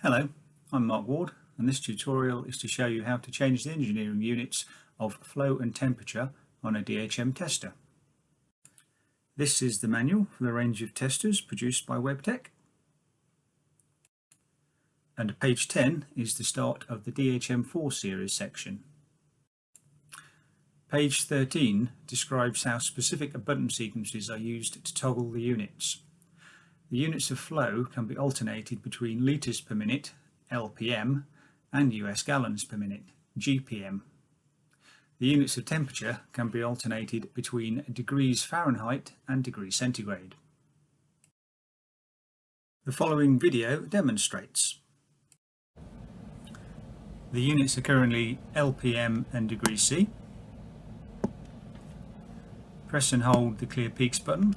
Hello, I'm Mark Ward, and this tutorial is to show you how to change the engineering units of flow and temperature on a DHM tester. This is the manual for the range of testers produced by WebTech. And page 10 is the start of the DHM 4 series section. Page 13 describes how specific button sequences are used to toggle the units. The units of flow can be alternated between litres per minute, LPM, and US gallons per minute, GPM. The units of temperature can be alternated between degrees Fahrenheit and degrees centigrade. The following video demonstrates. The units are currently LPM and degrees C. Press and hold the clear peaks button,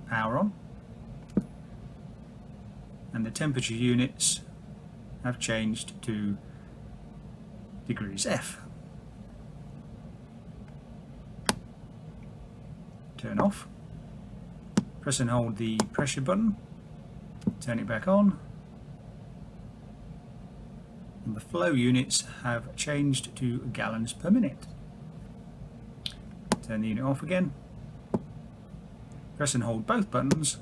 power on, and the temperature units have changed to degrees F. Turn off. Press and hold the pressure button, turn it back on, and the flow units have changed to gallons per minute. Turn the unit off again. Press and hold both buttons,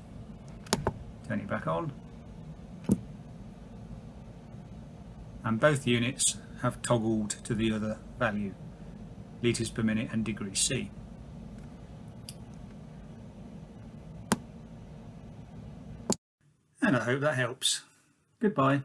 turn it back on, and both units have toggled to the other value, litres per minute and degrees C. And I hope that helps. Goodbye.